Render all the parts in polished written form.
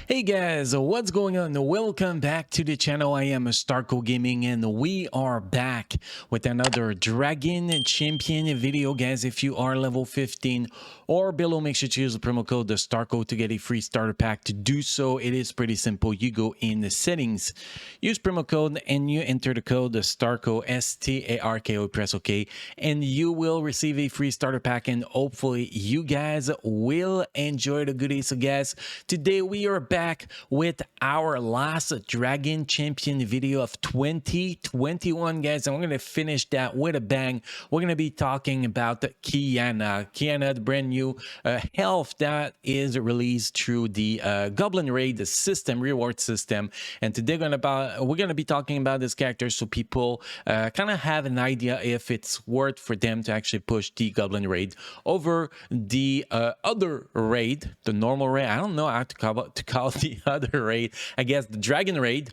Hey guys, what's going on? Welcome back to the channel. I am Starco Gaming and we are back with another Dragon Champion video. Guys, if you are level 15 or below, make sure to use the promo code Starco to get a free starter pack. To do so, it is pretty simple. You go in the settings, use promo code, and you enter the code Starco, STARKO, press OK, and you will receive a free starter pack, and hopefully you guys will enjoy the goodies. So guys, today we are back with our last Dragon Champion video of 2021, guys, and we're going to finish that with a bang. We're going to be talking about Kiana, the brand new health that is released through the Goblin Raid system, reward system. And today we're going to be talking about this character so people kind of have an idea if it's worth for them to actually push the Goblin Raid over the other raid, the normal raid. I don't know how to call the other raid. I guess the Dragon Raid.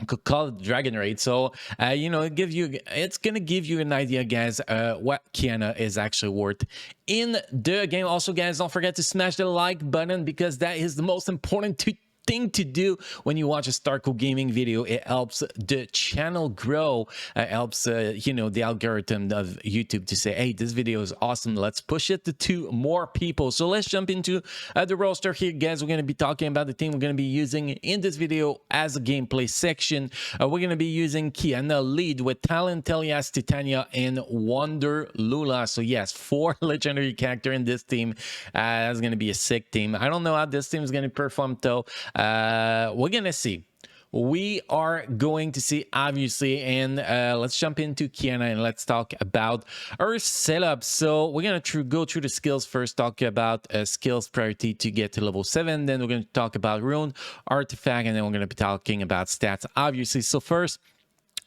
Could call it Dragon Raid. So you know, it's gonna give you an idea, guys, what Kiana is actually worth in the game. Also, guys, don't forget to smash the like button because that is the most important thing to do when you watch a Starco Gaming video. It helps the channel grow, helps you know, the algorithm of YouTube to say, hey, this video is awesome, let's push it to more people. So let's jump into the roster here, guys. We're going to be talking about the team we're going to be using in this video as a gameplay section. We're going to be using Kiana lead with Talon, Telias, Titania, and Wonder Lula. So yes, 4 legendary character in this team. That's going to be a sick team. I don't know how this team is going to perform though. We're gonna see. We are going to see, obviously, and let's jump into Kiana and let's talk about our setup. So we're gonna go through the skills first, talk about skills priority to get to level 7. Then we're gonna talk about rune, artifact, and then we're gonna be talking about stats, obviously. So first,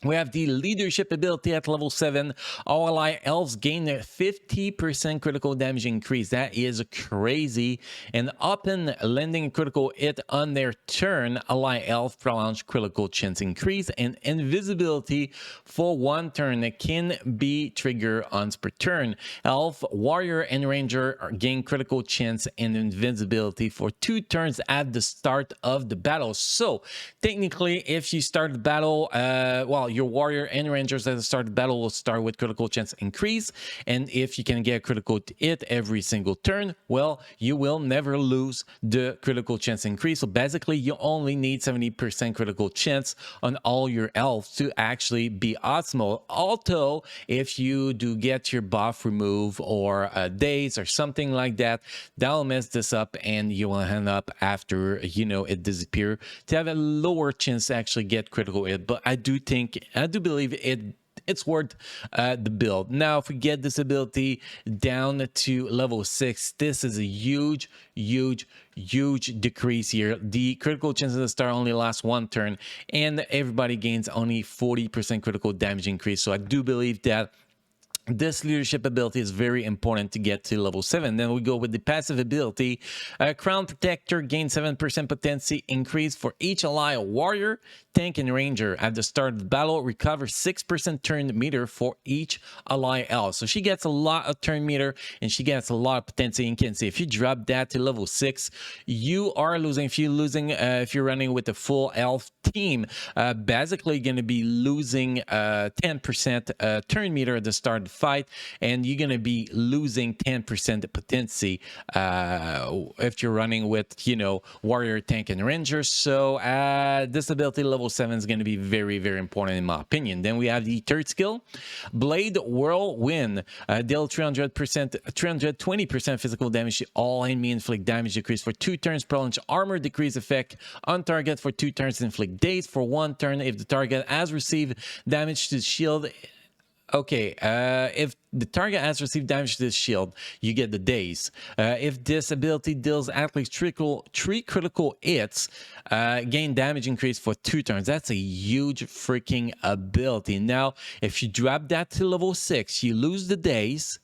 we have the leadership ability at level 7. All ally elves gain a 50% critical damage increase. That is crazy. And upon landing a critical hit on their turn, ally elf prolonged critical chance increase, and invisibility for 1 turn can be triggered once per turn. Elf, warrior, and ranger gain critical chance and invisibility for 2 turns at the start of the battle. So technically, if you start the battle, well, your warrior and rangers at the start of the battle will start with critical chance increase, and if you can get a critical hit every single turn, well, you will never lose the critical chance increase. So basically, you only need 70% critical chance on all your elves to actually be optimal. Although, if you do get your buff removed or days or something like that, that'll mess this up, and you will end up, after, you know, it disappear, to have a lower chance to actually get critical hit. But I do believe it's worth the build. Now, if we get this ability down to level 6, this is a huge decrease here. The critical chance of the star only lasts 1 turn, and everybody gains only 40% critical damage increase. So I do believe that this leadership ability is very important to get to level 7. Then we go with the passive ability. Crown Protector gains 7% potency increase for each ally, warrior, tank, and ranger. At the start of the battle, recover 6% turn meter for each ally elf. So she gets a lot of turn meter, and she gets a lot of potency. You can see if you drop that to level 6, you are losing. If you're running with a full elf team, basically you're going to be losing 10% turn meter at the start of the fight, and you're going to be losing 10% potency if you're running with, you know, warrior, tank, and ranger. So this ability level 7 is going to be very important in my opinion. Then we have the third skill, Blade Whirlwind. Deal 320% physical damage to all enemy, inflict damage decrease for 2 turns, prolonged armor decrease effect on target for 2 turns, inflict daze for 1 turn if the target has received damage to the shield. Okay, if the target has received damage to this shield, you get the daze. If this ability deals at least 3 critical hits, gain damage increase for 2 turns. That's a huge freaking ability. Now, if you drop that to level 6, you lose the daze,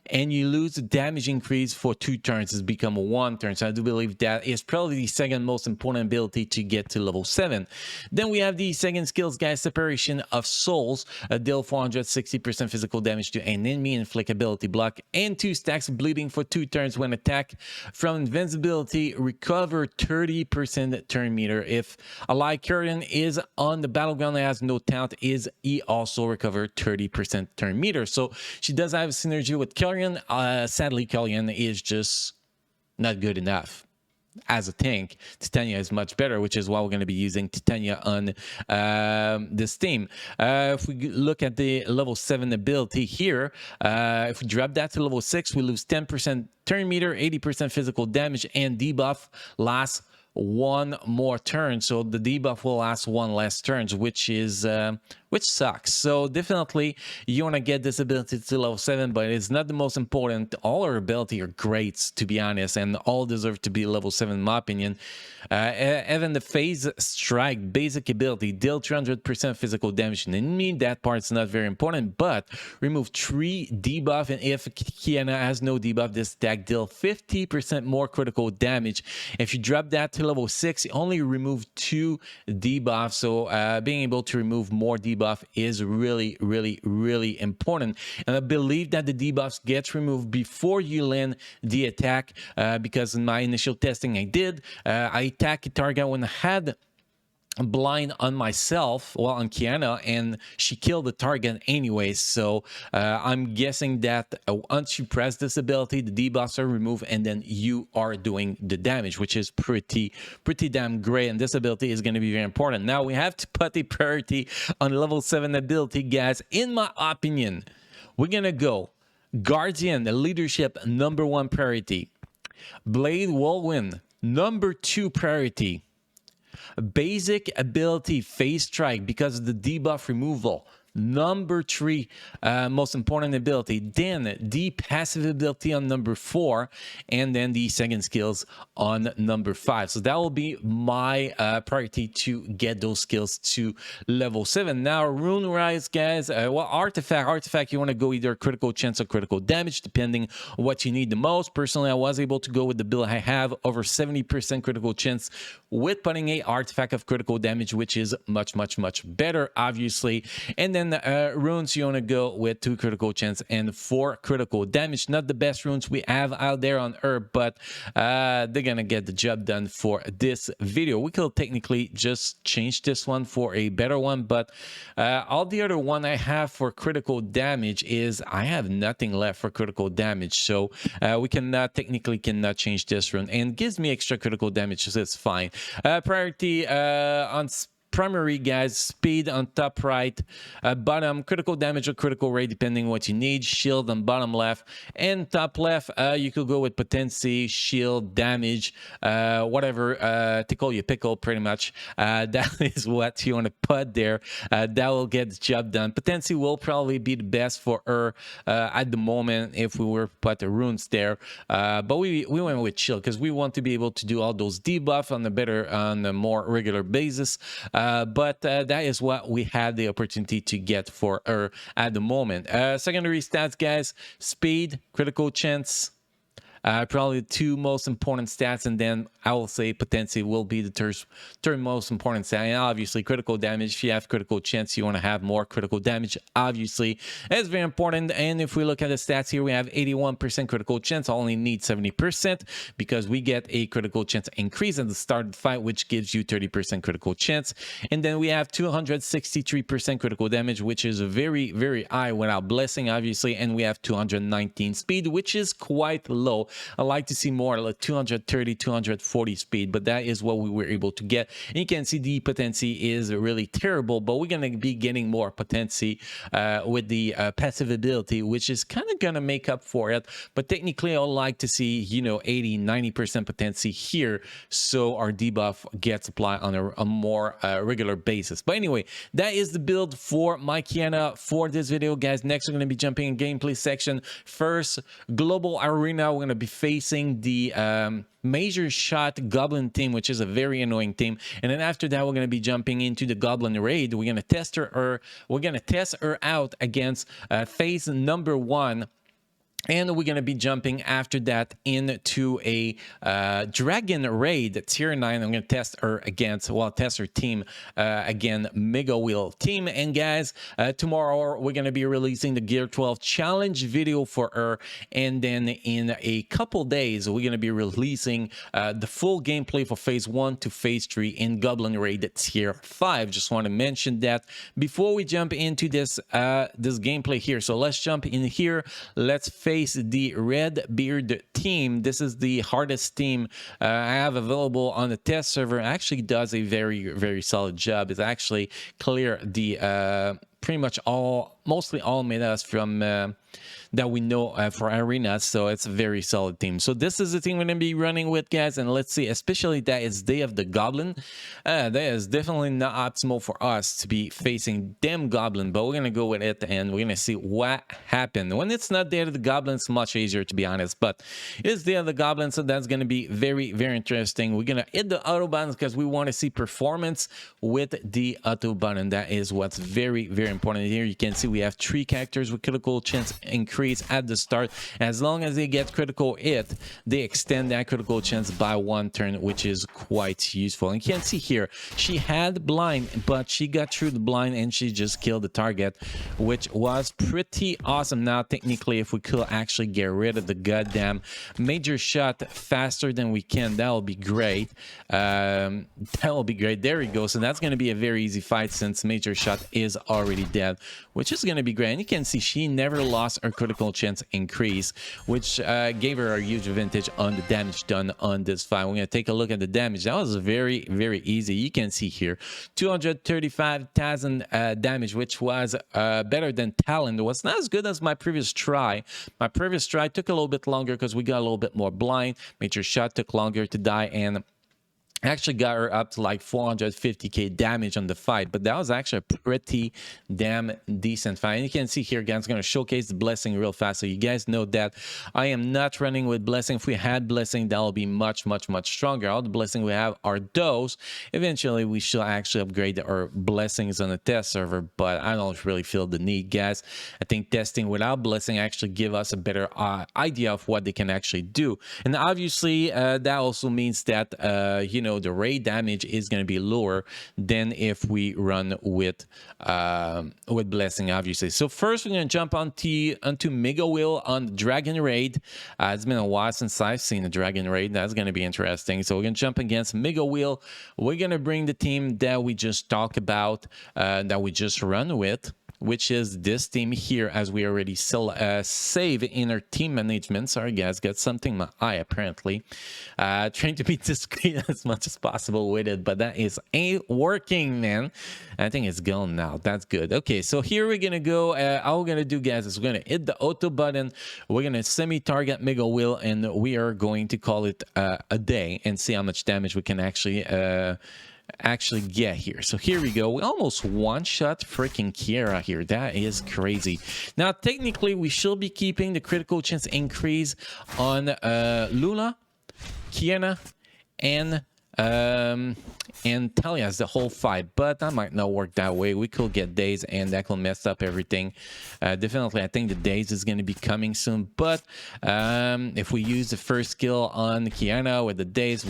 and you lose the damage increase for 2 turns. It's become 1 turn. So I do believe that is probably the second most important ability to get to level 7. Then we have the second skills, guys, Separation of Souls. Deal 460% physical damage to an enemy, inflict ability block, and 2 stacks of bleeding for 2 turns when attack from invincibility. Recover 30% turn meter. If ally Kiana is on the battleground and has no taunt, is he also recover 30% turn meter. So she does have a synergy with Kiana. Sadly, Kiana is just not good enough as a tank. Titania is much better, which is why we're going to be using Titania on this team. If we look at the level 7 ability here, if we drop that to level 6, we lose 10% turn meter, 80% physical damage, and debuff lasts 1 more turn. So the debuff will last 1 less turns, which sucks. So definitely you want to get this ability to level 7, but it's not the most important. All our ability are great, to be honest, and all deserve to be level 7 in my opinion. Even the phase strike basic ability, deal 300% physical damage to an enemy. That part's not very important, but remove 3 debuff, and if Kiana has no debuff, this attack deal 50% more critical damage. If you drop that to level 6, you only remove 2 debuffs. So being able to remove more debuff is really, really, really important. And I believe that the debuffs gets removed before you land the attack, because in my initial testing I did, I attacked a target when I had blind on myself, well, on Kiana, and she killed the target anyway. So I'm guessing that once you press this ability, the debuffs are removed, and then you are doing the damage, which is pretty damn great. And this ability is going to be very important. Now we have to put a priority on level 7 ability, guys. In my opinion, we're gonna go Guardian, the leadership, #1 priority. Blade Whirlwind, #2 priority. Basic ability phase strike because of the debuff removal, #3 most important ability. Then the passive ability on #4, and then the second skills on #5. So that will be my priority to get those skills to level 7. Now rune rise, guys, well, artifact you want to go either critical chance or critical damage depending on what you need the most. Personally, I was able to go with the build I have, over 70% critical chance with putting a artifact of critical damage, which is much better, obviously. And then runes, you want to go with 2 critical chance and 4 critical damage. Not the best runes we have out there on Earth, but they're gonna get the job done for this video. We could technically just change this one for a better one, but all the other one I have for critical damage is I have nothing left for critical damage, so we technically cannot change this rune, and gives me extra critical damage, so it's fine. Priority on primary, guys, speed on top right, bottom critical damage or critical rate depending what you need, shield on bottom left, and top left you could go with potency, shield, damage, whatever, tickle your pickle, pretty much. That is what you want to put there. That will get the job done. Potency will probably be the best for her at the moment if we were to put the runes there, but we went with shield because we want to be able to do all those debuff on a more regular basis. But that is what we had the opportunity to get for her at the moment. Secondary stats, guys, speed, critical chance, probably the 2 most important stats, and then I will say potency will be the third most important stat. And obviously critical damage, if you have critical chance, you want to have more critical damage, obviously. It's very important. And if we look at the stats here, we have 81% critical chance. I only need 70% because we get a critical chance increase at the start of the fight, which gives you 30% critical chance. And then we have 263% critical damage, which is very high without blessing, obviously. And we have 219 speed, which is quite low. I like to see more like 230, 240 speed, but that is what we were able to get. And you can see the potency is really terrible, but we're going to be getting more potency with the passive ability, which is kind of going to make up for it. But technically, I would like to see, 80, 90% potency here, so our debuff gets applied on a more regular basis. But anyway, that is the build for my Kiana for this video, guys. Next, we're going to be jumping in gameplay section. First, global arena. We're going to be facing the major shot goblin team, which is a very annoying team, and then after that we're going to be jumping into the goblin raid. We're going to test her out against phase #1 And we're going to be jumping after that into a dragon raid tier 9. I'm going to test her against, well, test her team again, Mega Wheel team. And guys, tomorrow we're going to be releasing the Gear 12 challenge video for her. And then in a couple days, we're going to be releasing the full gameplay for phase 1 to phase 3 in Goblin Raid tier 5. Just want to mention that before we jump into this this gameplay here. So let's jump in here. Let's face the Red Beard team. This is the hardest team I have available on the test server. Actually does a very solid job. It's actually clear the pretty much mostly all metas from that we know for arenas, so it's a very solid team. So this is the team we're gonna be running with, guys, and let's see, especially that it's Day of the Goblin. That is definitely not optimal for us to be facing them Goblin, but we're gonna go with it and we're gonna see what happened. When it's not Day of the Goblin, it's much easier, to be honest, but it's Day of the Goblin, so that's gonna be very interesting. We're gonna hit the auto buttons because we want to see performance with the auto button. That is what's very important here. You can see we have 3 characters with critical chance increase at the start. As long as they get critical hit, they extend that critical chance by 1 turn, which is quite useful. And you can see here, she had blind, but she got through the blind and she just killed the target, which was pretty awesome. Now, technically, if we could actually get rid of the goddamn major shot faster than we can, that will be great. That will be great. There we go. So that's going to be a very easy fight since major shot is already dead, which is going to be great. And you can see she never lost her critical chance increase, which gave her a huge advantage on the damage done on this fight. We're going to take a look at the damage. That was very easy. You can see here 235,000 damage, which was better than Talon. It was not as good as my previous try. My previous try took a little bit longer because we got a little bit more blind. Major shot took longer to die, and actually got her up to like 450k damage on the fight, but that was actually a pretty damn decent fight. And you can see here, guys, I'm going to showcase the blessing real fast, so you guys know that I am not running with blessing. If we had blessing, that will be much stronger. All the blessing we have are those. Eventually we should actually upgrade our blessings on the test server, but I don't really feel the need, guys. I think testing without blessing actually give us a better idea of what they can actually do. And obviously that also means that you know, the raid damage is going to be lower than if we run with blessing, obviously. So first we're going to jump onto Mega Wheel on the Dragon Raid. It's been a while since I've seen a Dragon Raid. That's going to be interesting. So we're going to jump against Mega Wheel. We're going to bring the team that we just talked about, that we just run with, which is this team here, as we already save in our team management. Sorry, guys, got something in my eye, apparently. Trying to be discreet as much as possible with it, but that ain't working, man. I think it's gone now. That's good. Okay, so here we're going to go. All we're going to do, guys, is we're going to hit the auto button. We're going to semi-target Mega Wheel, and we are going to call it a day and see how much damage we can actually get here. So here we go. We almost one-shot freaking Kiana here. That is crazy. Now, technically, we should be keeping the critical chance increase on Lula, Kiana, and Talia the whole fight, but that might not work that way. We could get days, and that could mess up everything. Definitely, I think the days is going to be coming soon, but if we use the first skill on Kiana with the days,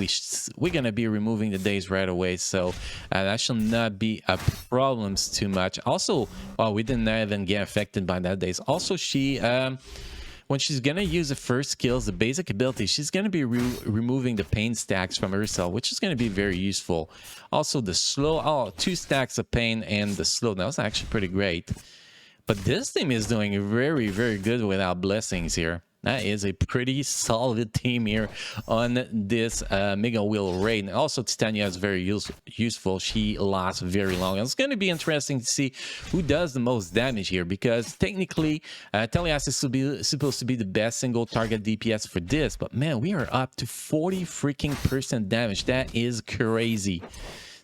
we're going to be removing the days right away, so that should not be a problem too much. Also, well, we didn't even get affected by that days. Also, she when she's gonna use the first skills, the basic ability, she's gonna be removing the pain stacks from herself, which is gonna be very useful. Also, the slow, 2 stacks of pain and the slow, that was actually pretty great. But this team is doing very good without blessings here. That is a pretty solid team here on this Mega Wheel raid. And also, Titania is very useful. She lasts very long. And it's going to be interesting to see who does the most damage here, because technically, Telias is supposed to be the best single target DPS for this. But man, we are up to 40% damage. That is crazy.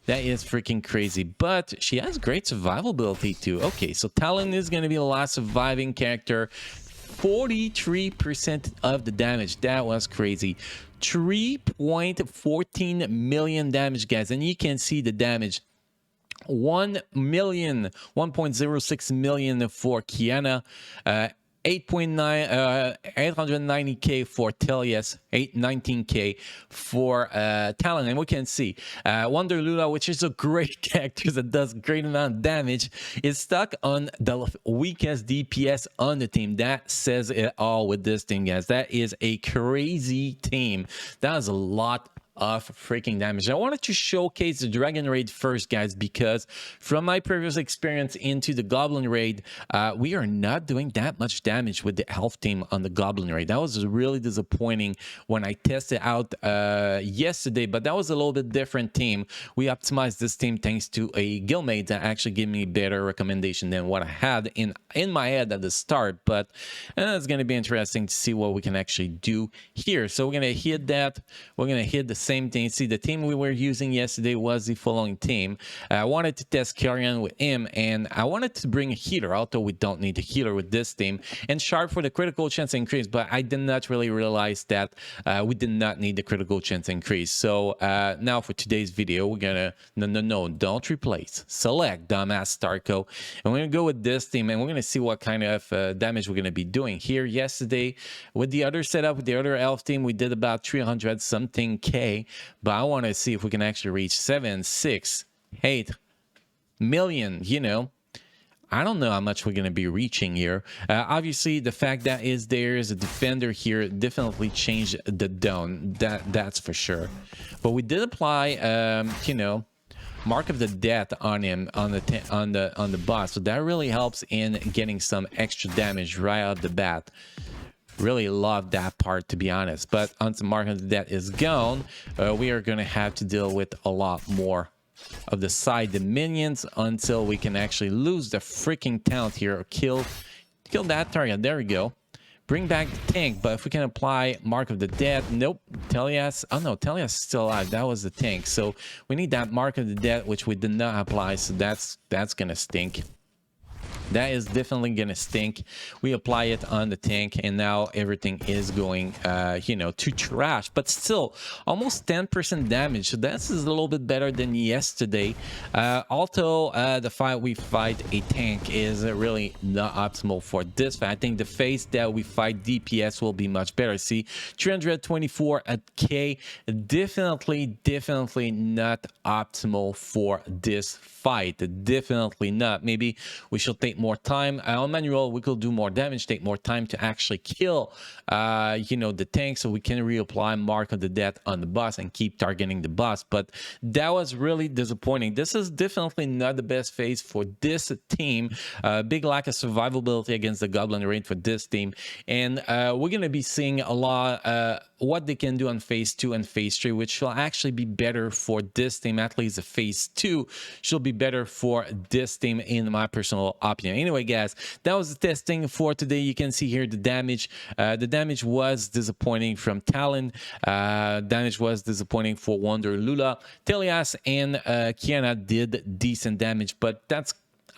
That is freaking crazy, but she has great survivability too. Okay, so Talon is going to be the last surviving character. 43% of the damage. That was crazy. 3.14 million damage, guys, and you can see the damage. 1.06 million for Kiana. 890k for Telias, 819k for Talon. And we can see Wonder Lula, which is a great character that does great amount of damage, is stuck on the weakest DPS on the team. That says it all with this team, guys. That is a crazy team. That is a lot of freaking damage. I wanted to showcase the Dragon Raid first, guys, because from my previous experience into the Goblin Raid, we are not doing that much damage with the Elf team on the Goblin Raid. That was really disappointing when I tested out yesterday, but that was a little bit different team. We optimized this team thanks to a guildmate that actually gave me better recommendation than what I had in my head at the start, but it's going to be interesting to see what we can actually do here. So we're going to hit that. We're going to hit the same thing. See, the team we were using yesterday was the following team. I wanted to test Kiana with him, and I wanted to bring a healer, although we don't need a healer with this team, and Sharp for the critical chance increase, but I did not really realize that we did not need the critical chance increase. So now for today's video, we're gonna, no, don't replace. Select Dumbass Starco, and we're gonna go with this team, and we're gonna see what kind of damage we're gonna be doing here. Yesterday, with the other setup, with the other elf team, we did about 300 something K, but I want to see if we can actually reach 7, 6, 8 million, you know. I don't know how much we're going to be reaching here. Obviously, the fact that there is a defender here definitely changed the down. That's for sure. But we did apply, you know, Mark of the Death on him on the boss, so that really helps in getting some extra damage right out the bat. Really love that part, to be honest. But once the Mark of the Death is gone, we are going to have to deal with a lot more of the side the minions until we can actually lose the freaking talent here or kill that target. There we go. Bring back the tank, but if we can apply Mark of the Death, nope. Telias, oh no, Telias is still alive. That was the tank. So we need that Mark of the Death, which we did not apply. So that's gonna stink. That is definitely gonna stink. We apply it on the tank, and now everything is going you know, to trash, but still almost 10% damage. So that's a little bit better than yesterday. Although the fight we fight a tank is really not optimal for this fight. I think the phase that we fight DPS will be much better. See, 324 at K, definitely not optimal for this fight. Definitely not. Maybe we should take more time on manual. We could do more damage, take more time to actually kill you know, the tank, so we can reapply Mark of the Death on the boss and keep targeting the boss. But that was really disappointing. This is definitely not the best phase for this team. Big lack of survivability against the Goblin Raid for this team, and we're gonna be seeing a lot what they can do on phase 2 and phase 3, which will actually be better for this team. At least the phase 2 should be better for this team, in my personal opinion. Anyway, guys, that was the testing for today. You can see here the damage. The damage was disappointing from Talon. Damage was disappointing for Wonder Lula. Telias and Kiana did decent damage, but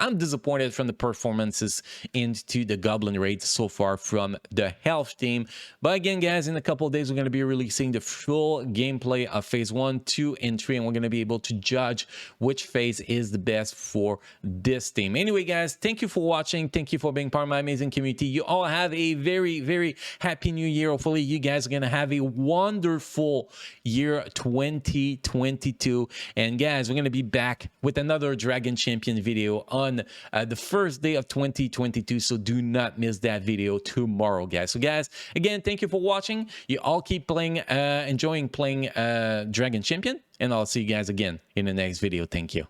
I'm disappointed from the performances into the Goblin Raid so far from the Health team. But again, guys, in a couple of days, we're going to be releasing the full gameplay of phase 1, 2, and 3, and we're going to be able to judge which phase is the best for this team. Anyway, guys, thank you for watching. Thank you for being part of my amazing community. You all have a very happy new year. Hopefully, you guys are going to have a wonderful year 2022. And guys, we're going to be back with another Dragon Champion video on the first day of 2022, so do not miss that video tomorrow, guys. So guys, again, thank you for watching. You all keep playing, enjoying playing Dragon Champion, and I'll see you guys again in the next video. Thank you.